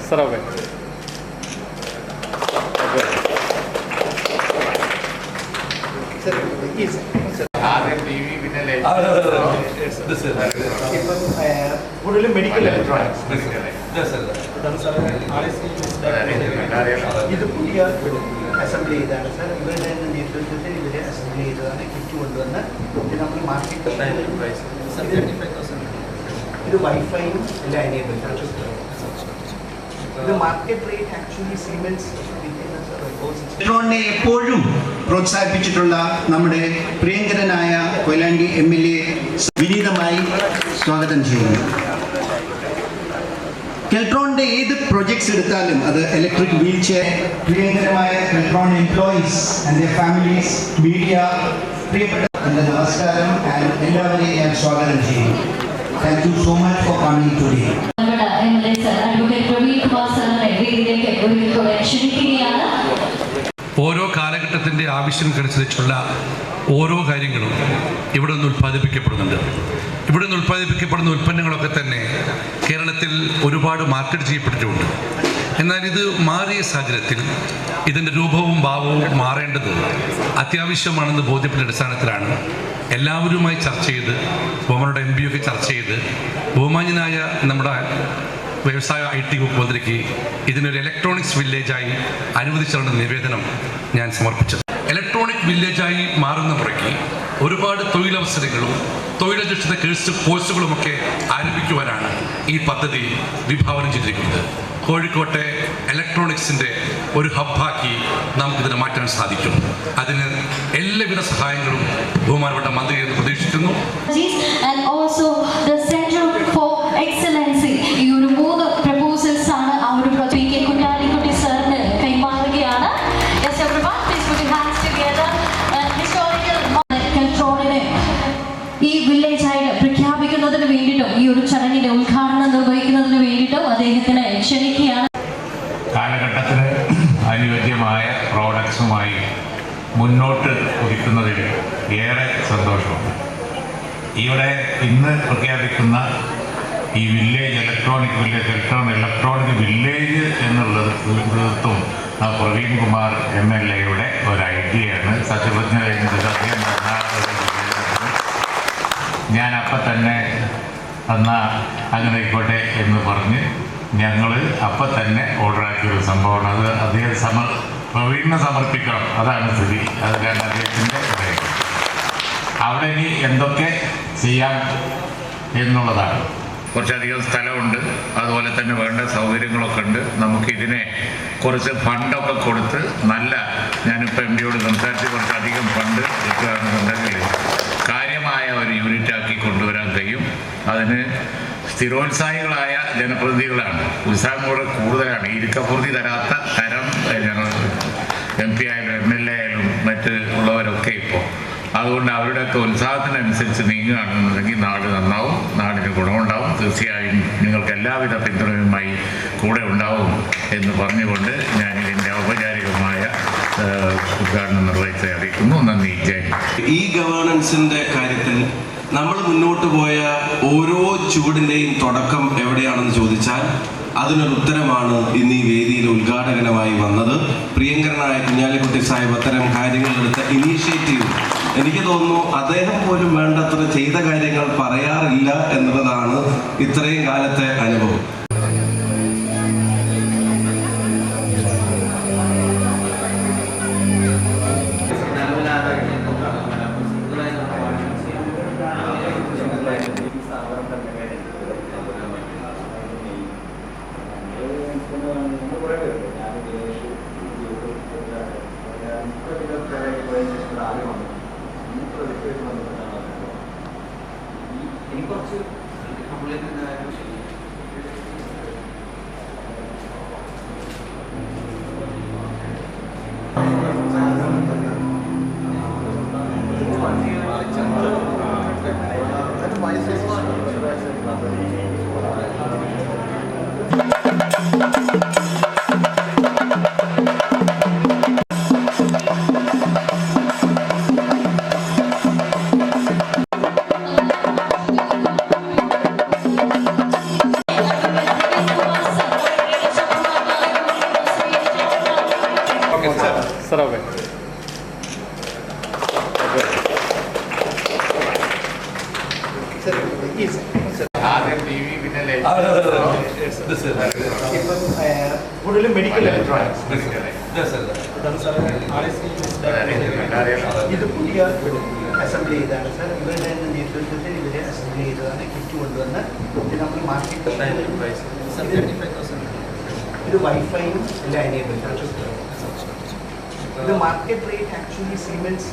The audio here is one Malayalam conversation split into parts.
Sir, okay. medical electronics. Assembly Wi-Fi the market rate actually Siemens ഇലക്ട്രോണിനെ എപ്പോഴും പ്രോത്സാഹിപ്പിച്ചിട്ടുള്ള നമ്മുടെ പ്രിയങ്കരനായ കൊയിലാണ്ടി MLA വിനീതമായി സ്വാഗതം ചെയ്യുന്നു. കെൽട്രോണിന്റെ ഏത് പ്രൊജക്ട്സ് എടുത്താലും അത് ഇലക്ട്രിക് വീൽ ചെയർ പ്രിയങ്കരമായ Keltron employees and their families media പ്രിയപ്പെട്ട എൻ്റെ നമസ്കാരം എല്ലാവരെയും ഞാൻ സ്വാഗതം ചെയ്യുന്നു. Thank you so much for coming today. ഓരോ കാലഘട്ടത്തിൻ്റെ ആവശ്യമനുസരിച്ചുള്ള ഓരോ കാര്യങ്ങളും ഇവിടെ നിന്ന് ഉൽപ്പാദിപ്പിക്കപ്പെടുന്നുണ്ട്. ഇവിടെ നിന്ന് ഉൽപ്പാദിപ്പിക്കപ്പെടുന്ന ഉൽപ്പന്നങ്ങളൊക്കെ തന്നെ കേരളത്തിൽ ഒരുപാട് മാർക്കറ്റ് ചെയ്യപ്പെട്ടിട്ടുണ്ട്. എന്നാൽ ഇത് മാറിയ സാഹചര്യത്തിൽ ഇതിൻ്റെ രൂപവും ഭാവവും മാറേണ്ടത് അത്യാവശ്യമാണെന്ന് ബോധ്യപ്പെട്ട അടിസ്ഥാനത്തിലാണ് എല്ലാവരുമായി ചർച്ച ചെയ്ത് ബഹുമാനയുടെ MP ഒക്കെ ചർച്ച ചെയ്ത് ബഹുമാന്യനായ നമ്മുടെ വ്യവസായ IT വകുപ്പ് മന്ത്രിക്ക് ഇതിനൊരു ഇലക്ട്രോണിക്സ് വില്ലേജായി അനുവദിച്ചുള്ള നിവേദനം ഞാൻ സമർപ്പിച്ചത്. ഇലക്ട്രോണിക് വില്ലേജായി മാറുന്ന മുറയ്ക്ക് ഒരുപാട് തൊഴിലവസരങ്ങളും തൊഴിലധിഷ്ഠിത കോഴ്സുകളുമൊക്കെ ആരംഭിക്കുവാനാണ് ഈ പദ്ധതി വിഭാവനം ചെയ്തിരിക്കുന്നത്. കോഴിക്കോട്ടെ ഇലക്ട്രോണിക്സിൻ്റെ ഒരു ഹബ്ബാക്കി നമുക്കിതിനെ മാറ്റാൻ സാധിക്കും. അതിന് എല്ലാവിധ സഹായങ്ങളും ബഹുമാനപ്പെട്ട മന്ത്രി എന്ന് പ്രതീക്ഷിക്കുന്നു. ഈ ഒരു 3 പ്രപ്പോസൽസ് ആണ് ആ ഒരു പ്രോജക്റ്റ് കുഞ്ഞാലിക്കുട്ടി സാറിന് കൈമാറുകയാണ്. ഈ വില്ലേജായിട്ട് പ്രഖ്യാപിക്കുന്നതിന് വേണ്ടിയിട്ടും ഈ ഒരു ചടങ്ങിന്റെ ഉദ്ഘാടനം നിർവഹിക്കുന്നതിന് വേണ്ടിയിട്ടും അദ്ദേഹത്തിനെ ക്ഷണിക്കുകയാണ്. കാലഘട്ടത്തിന് അനുയോജ്യമായ പ്രോഡക്ട്സുമായി മുന്നോട്ട് കുതിക്കുന്നതിൽ ഏറെ സന്തോഷമുണ്ട്. ഇവിടെ ഇന്ന് പ്രഖ്യാപിക്കുന്ന ഈ വില്ലേജ് ഇലക്ട്രോണിക് വില്ലേജ് എന്നുള്ളത് തീർത്തും പ്രവീൺ കുമാർ MLAയുടെ ഒരു ഐഡിയയാണ്. സത്യപ്രതിജ്ഞ കഴിഞ്ഞിട്ട് അദ്ദേഹം ഞാൻ അപ്പം തന്നെ അങ്ങനെ ആയിക്കോട്ടെ എന്ന് പറഞ്ഞ് ഞങ്ങൾ അപ്പം തന്നെ ഓർഡറാക്കിയൊരു സംഭവമാണ്. അത് അദ്ദേഹം പ്രവീണിനെ സമർപ്പിക്കണം, അതാണ് സ്ഥിതി. അത് കാരണം അദ്ദേഹത്തിൻ്റെ അവിടെ ഇനി എന്തൊക്കെ ചെയ്യാം എന്നുള്ളതാണ്. കുറച്ചധികം സ്ഥലമുണ്ട്, അതുപോലെ തന്നെ വേണ്ട സൗകര്യങ്ങളൊക്കെ ഉണ്ട്. നമുക്കിതിനെ കുറച്ച് ഫണ്ടൊക്കെ കൊടുത്ത് ഞാനിപ്പോൾ MDയോട് സംസാരിച്ച് കുറച്ചധികം ഫണ്ട് കിട്ടുകയാണെന്നുണ്ടെങ്കിൽ കാര്യമായ ഒരു യൂണിറ്റാക്കി കൊണ്ടുവരാൻ കഴിയും. അതിന് സ്ഥിരോത്സാഹികളായ ജനപ്രതിനിധികളാണ്, ഉത്സാഹം കൂടെ കൂടുതലാണ്. ഇരിക്കപ്പുറത്തി തരാത്ത തരം MP ആയാലും MLA ആയാലും മറ്റ് ഉള്ളവരൊക്കെ ഇപ്പോൾ. അതുകൊണ്ട് അവരുടെയൊക്കെ ഉത്സാഹത്തിനനുസരിച്ച് നീങ്ങുകയാണെന്നുണ്ടെങ്കിൽ നാട് നന്നാവും, നാടിന് ഗുണമുണ്ടാവും. തീർച്ചയായും നിങ്ങൾക്ക് എല്ലാവിധ പിന്തുണയുമായി കൂടെ ഉണ്ടാവും എന്ന് പറഞ്ഞുകൊണ്ട് ഞാൻ ഇതിൻ്റെ ഔപചാരികമായ ഉദ്ഘാടനം നിർവഹിച്ച് അറിയിക്കുന്നു. നന്ദി. ജയ്. ഈ ഗവേണൻസിൻ്റെ കാര്യത്തിൽ നമ്മൾ മുന്നോട്ട് പോയ ഓരോ ചുവടിൻ്റെയും തുടക്കം എവിടെയാണെന്ന് ചോദിച്ചാൽ അതിനൊരു ഉത്തരമാണ് ഇന്ന് ഈ വേദിയിൽ ഉദ്ഘാടകനായി വന്നത്. പ്രിയങ്കരനായ കുഞ്ഞാലിക്കുട്ടി സാഹിബ് അത്തരം കാര്യങ്ങളെടുത്ത ഇനീഷ്യേറ്റീവ് എനിക്ക് തോന്നുന്നു അദ്ദേഹം പോലും വേണ്ടത്ര ചെയ്ത കാര്യങ്ങൾ പറയാറില്ല എന്നുള്ളതാണ് ഇത്രയും കാലത്തെ അനുഭവം. Sir, okay. കൂടുതലും മെഡിക്കൽ ഇലക്ട്രോണിക്സ് ഇത് പുതിയ അസംബ്ലി ചെയ്താണ് സാർ. ഇവരുടെ നേതൃത്വത്തിൽ ഇവരെ അസംബ്ലി ചെയ്തതാണ്. കിറ്റ് കൊണ്ടുവന്ന് ഇത് നമ്മൾ മാർക്കറ്റ് ഇത് വൈഫൈയും എല്ലാം എനേബിൾ ആണ്. ഇത് മാർക്കറ്റ് റേറ്റ് ആക്ച്വലി സീമെൻസ്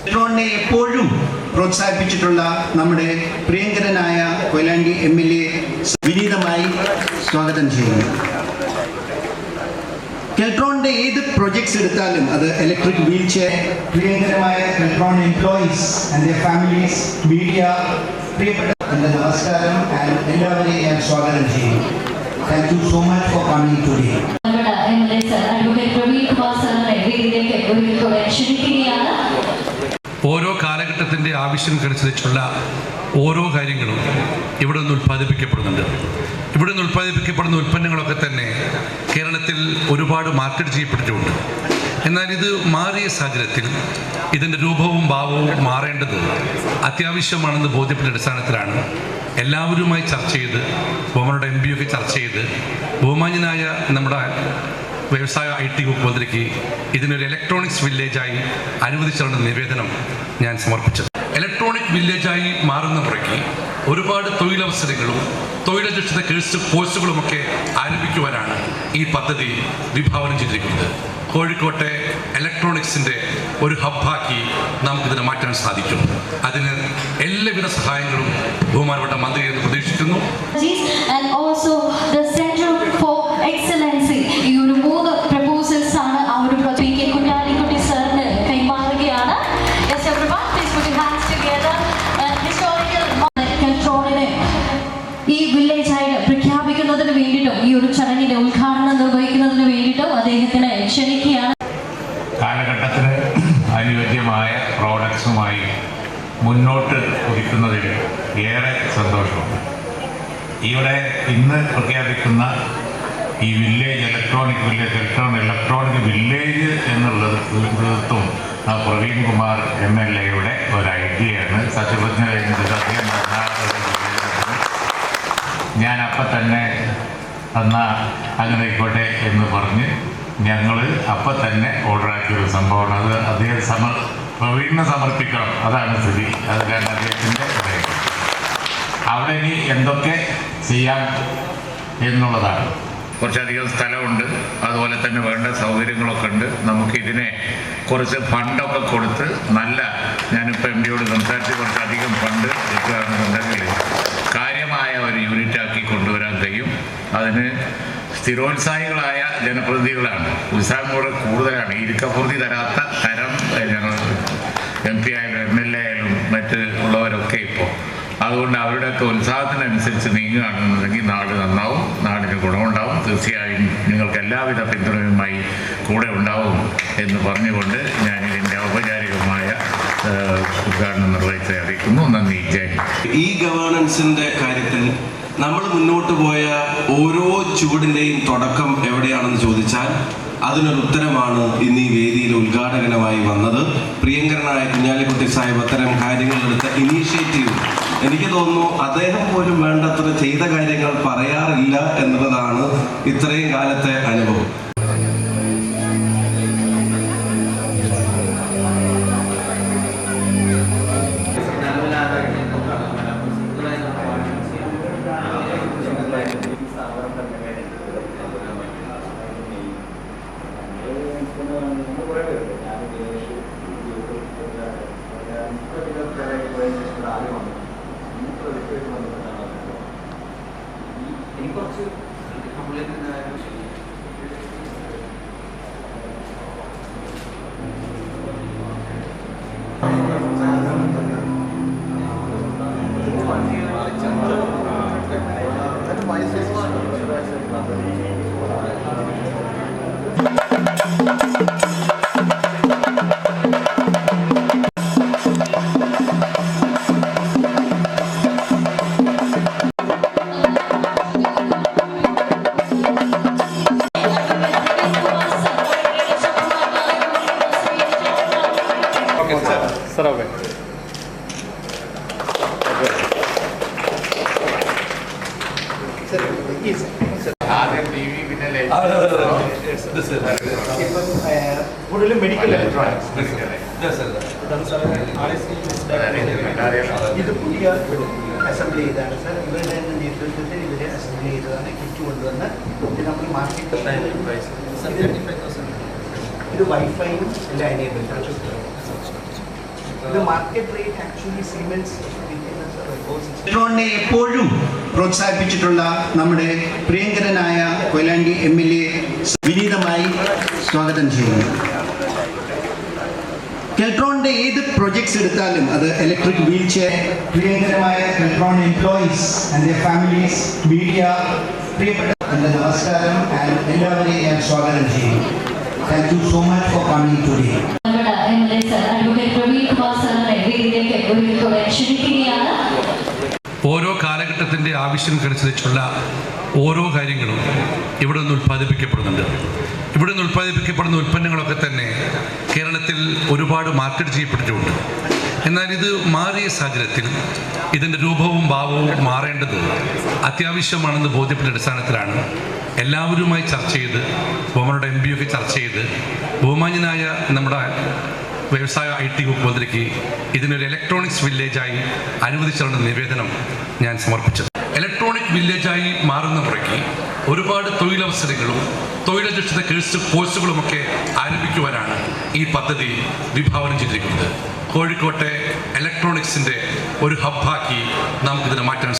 ഇലക്ട്രോണിനെ എപ്പോഴും പ്രോത്സാഹിപ്പിച്ചിട്ടുള്ള നമ്മുടെ പ്രിയങ്കരനായ കൊയിലാണ്ടി MLA വിനീതമായി സ്വാഗതം ചെയ്യുന്നു. കെൽട്രോണിന്റെ ഏത് പ്രൊജക്ട്സ് എടുത്താലും അത് ഇലക്ട്രിക് വീൽ ചെയർ, പ്രിയങ്കരമായ Keltron employees and their families, media, പ്രിയപ്പെട്ട എൻ്റെ നമസ്കാരം ആൻഡ് എല്ലാവരെയും ഞാൻ സ്വാഗതം ചെയ്യുന്നു. Thank you so much for coming today. ഓരോ കാലഘട്ടത്തിൻ്റെ ആവശ്യമനുസരിച്ചുള്ള ഓരോ കാര്യങ്ങളും ഇവിടെ നിന്ന് ഉൽപ്പാദിപ്പിക്കപ്പെടുന്നുണ്ട്. ഇവിടെ നിന്ന് ഉൽപ്പാദിപ്പിക്കപ്പെടുന്ന ഉൽപ്പന്നങ്ങളൊക്കെ തന്നെ കേരളത്തിൽ ഒരുപാട് മാർക്കറ്റ് ചെയ്യപ്പെട്ടിട്ടുണ്ട്. എന്നാൽ ഇത് മാറിയ സാഹചര്യത്തിൽ ഇതിൻ്റെ രൂപവും ഭാവവും മാറേണ്ടത് അത്യാവശ്യമാണെന്ന് ബോധ്യപ്പെട്ട അടിസ്ഥാനത്തിലാണ് എല്ലാവരുമായി ചർച്ച ചെയ്ത് ബഹുമാനയുടെ MP ഒക്കെ ചർച്ച ചെയ്ത് ബഹുമാന്യനായ നമ്മുടെ വ്യവസായ IT വകുപ്പ് മന്ത്രിക്ക് ഇതിനൊരു ഇലക്ട്രോണിക്സ് വില്ലേജായി അനുവദിച്ചുള്ള നിവേദനം ഞാൻ സമർപ്പിച്ചത്. ഇലക്ട്രോണിക് വില്ലേജായി മാറുന്ന മുറയ്ക്ക് ഒരുപാട് തൊഴിലവസരങ്ങളും തൊഴിലധിഷ്ഠിത കോഴ്സുകളുമൊക്കെ ആരംഭിക്കുവാനാണ് ഈ പദ്ധതി വിഭാവനം ചെയ്തിരിക്കുന്നത്. കോഴിക്കോട്ടെ ഇലക്ട്രോണിക്സിൻ്റെ ഒരു ഹബ്ബാക്കി നമുക്കിതിനെ മാറ്റാൻ സാധിക്കും. അതിന് എല്ലാവിധ സഹായങ്ങളും ബഹുമാനപ്പെട്ട മന്ത്രി എന്ന് പ്രതീക്ഷിക്കുന്നു. ഈ ഒരു 3 പ്രപ്പോസൽസ് ആണ് ആ ഒരു PK കുഞ്ഞാലിക്കുട്ടി സാറിന് കൈമാറുകയാണ്. ഈ വില്ലേജായിട്ട് പ്രഖ്യാപിക്കുന്നതിന് വേണ്ടിയിട്ടും ഈ ഒരു ചടങ്ങിന്റെ ഉദ്ഘാടനം നിർവഹിക്കുന്നതിന് വേണ്ടിയിട്ടും അദ്ദേഹത്തിനെ ക്ഷണിക്കുകയാണ്. കാലഘട്ടത്തിന് അനുയോജ്യമായ പ്രോഡക്ട്സുമായി മുന്നോട്ട് കുതിക്കുന്നതിൽ ഏറെ സന്തോഷമുണ്ട്. ഇവിടെ ഇന്ന് പ്രഖ്യാപിക്കുന്ന ഈ വില്ലേജ് ഇലക്ട്രോണിക് വില്ലേജ് എന്നുള്ളത് തീർത്തും പ്രവീൺ കുമാർ MLAയുടെ ഒരു ഐഡിയയാണ്. സത്യപ്രതിജ്ഞ കഴിഞ്ഞിട്ട് അദ്ദേഹം ഞാൻ അപ്പം തന്നെ അങ്ങനെ ആയിക്കോട്ടെ എന്ന് പറഞ്ഞ് ഞങ്ങൾ അപ്പം തന്നെ ഓർഡറാക്കിയൊരു സംഭവമാണ്. അത് അദ്ദേഹം പ്രവീണിനെ സമർപ്പിക്കണം, അതാണ് സ്ഥിതി. അത് കാരണം അദ്ദേഹത്തിൻ്റെ അവിടെ ഇനി എന്തൊക്കെ ചെയ്യാം എന്നുള്ളതാണ്. കുറച്ചധികം സ്ഥലമുണ്ട്, അതുപോലെ തന്നെ വേണ്ട സൗകര്യങ്ങളൊക്കെ ഉണ്ട്. നമുക്കിതിനെ കുറച്ച് ഫണ്ടൊക്കെ കൊടുത്ത് ഞാനിപ്പോൾ MDയോട് സംസാരിച്ച് കുറച്ചധികം ഫണ്ട് കിട്ടുകയാണെന്നുണ്ടെങ്കിൽ കാര്യമായ ഒരു യൂണിറ്റാക്കി കൊണ്ടുവരാൻ കഴിയും. അതിന് സ്ഥിരോത്സാഹികളായ ജനപ്രതിനിധികളാണ്. ഉത്സാഹം കൂടെ കൂടുതലാണ്. ഇരിക്കപ്പുറത്തി തരാത്ത തരം MP ആയാലും MLA ആയാലും മറ്റ് ഉള്ളവരൊക്കെ ഇപ്പോൾ. അതുകൊണ്ട് അവരുടെയൊക്കെ ഉത്സാഹത്തിനനുസരിച്ച് നീങ്ങുകയാണെന്നുണ്ടെങ്കിൽ നാട് നന്നാവും, നാടിന് ഗുണമുണ്ടാവും. തീർച്ചയായും നിങ്ങൾക്ക് എല്ലാവിധ പിന്തുണയുമായി കൂടെ ഉണ്ടാവും എന്ന് പറഞ്ഞുകൊണ്ട് ഞാനിതിൻ്റെ ഔപചാരികമായ ഉദ്ഘാടനം നിർവഹിച്ച് അറിയിക്കുന്നു. നന്ദി. ജയ്. ഈ ഗവേണൻസിന്റെ കാര്യത്തിൽ നമ്മൾ മുന്നോട്ട് പോയ ഓരോ ചുവടിൻ്റെയും തുടക്കം എവിടെയാണെന്ന് ചോദിച്ചാൽ അതിനൊരു ഉത്തരമാണ് ഇന്ന് ഈ വേദിയിൽ ഉദ്ഘാടകനായി വന്നത് പ്രിയങ്കരനായ കുഞ്ഞാലിക്കുട്ടി സാഹിബ്. അത്തരം കാര്യങ്ങളെടുത്ത ഇനീഷ്യേറ്റീവ് എനിക്ക് തോന്നുന്നു അദ്ദേഹം പോലും വേണ്ടത്ര ചെയ്ത കാര്യങ്ങൾ പറയാറില്ല എന്നുള്ളതാണ് ഇത്രയും കാലത്തെ അനുഭവം. Sir, okay. കൂടുതലും മെഡിക്കൽ ഇലക്ട്രോണിക്സ് ഇത് പുതിയ അസംബ്ലി ചെയ്താണ് സാർ. ഇവരുടെ നേതൃത്വത്തിൽ ഇവരെ അസംബ്ലി ചെയ്തതാണ്, കിറ്റ് കൊണ്ടുവന്ന് ഇത് നമ്മൾ മാർക്കറ്റ് ഇത് വൈഫൈയും എല്ലാം എനേബിൾ. ഇത് മാർക്കറ്റ് റേറ്റ് ആക്ച്വലി സീമെൻസ് ഇലക്ട്രോണിനെ എപ്പോഴും പ്രോത്സാഹിപ്പിച്ചിട്ടുള്ള നമ്മുടെ പ്രിയങ്കരനായ കൊയിലാണ്ടി MLA വിനീതമായി സ്വാഗതം ചെയ്യുന്നു. കെൽട്രോണിന്റെ ഏത് പ്രൊജക്ട്സ് എടുത്താലും അത് ഇലക്ട്രിക് വീൽ ചെയർ, പ്രിയങ്കരമായ Keltron employees and their families, media, പ്രിയപ്പെട്ട എൻ്റെ നമസ്കാരം ആൻഡ് എല്ലാവരെയും ഞാൻ സ്വാഗതം ചെയ്യുന്നു. Thank you so much for coming today. MLA sir advocate Praveen Kumar സാറിനെ വേദിയിലേക്ക് ഒരിക്കൽ ക്ഷണിക്കുകയാണ്. ഓരോ കാലഘട്ടത്തിൻ്റെ ആവശ്യങ്ങൾക്കനുസരിച്ചുള്ള ഓരോ കാര്യങ്ങളും ഇവിടെ നിന്ന് ഉൽപ്പാദിപ്പിക്കപ്പെടുന്നുണ്ട്. ഇവിടെ നിന്ന് ഉൽപ്പാദിപ്പിക്കപ്പെടുന്ന ഉൽപ്പന്നങ്ങളൊക്കെ തന്നെ കേരളത്തിൽ ഒരുപാട് മാർക്കറ്റ് ചെയ്യപ്പെട്ടിട്ടുണ്ട്. എന്നാൽ ഇത് മാറിയ സാഹചര്യത്തിൽ ഇതിൻ്റെ രൂപവും ഭാവവും മാറേണ്ടത് അത്യാവശ്യമാണെന്ന് ബോധ്യപ്പെട്ട അടിസ്ഥാനത്തിലാണ് എല്ലാവരുമായി ചർച്ച ചെയ്ത് ബഹുമാനയുടെ MP ഒക്കെ ചർച്ച ചെയ്ത് ബഹുമാന്യനായ നമ്മുടെ വ്യവസായ IT വകുപ്പ് മന്ത്രിക്ക് ഇതിനൊരു ഇലക്ട്രോണിക്സ് വില്ലേജായി അനുവദിച്ചുള്ള നിവേദനം ഞാൻ സമർപ്പിച്ചത്. ഇലക്ട്രോണിക് വില്ലേജായി മാറുന്ന മുറയ്ക്ക് ഒരുപാട് തൊഴിലവസരങ്ങളും തൊഴിലധിഷ്ഠിത കോഴ്സുകളുമൊക്കെ ആരംഭിക്കുവാനാണ് ഈ പദ്ധതി വിഭാവനം ചെയ്തിരിക്കുന്നത്. കോഴിക്കോട്ടെ ഇലക്ട്രോണിക്സിൻ്റെ ഒരു ഹബ്ബാക്കി നമുക്കിതിനെ മാറ്റാൻ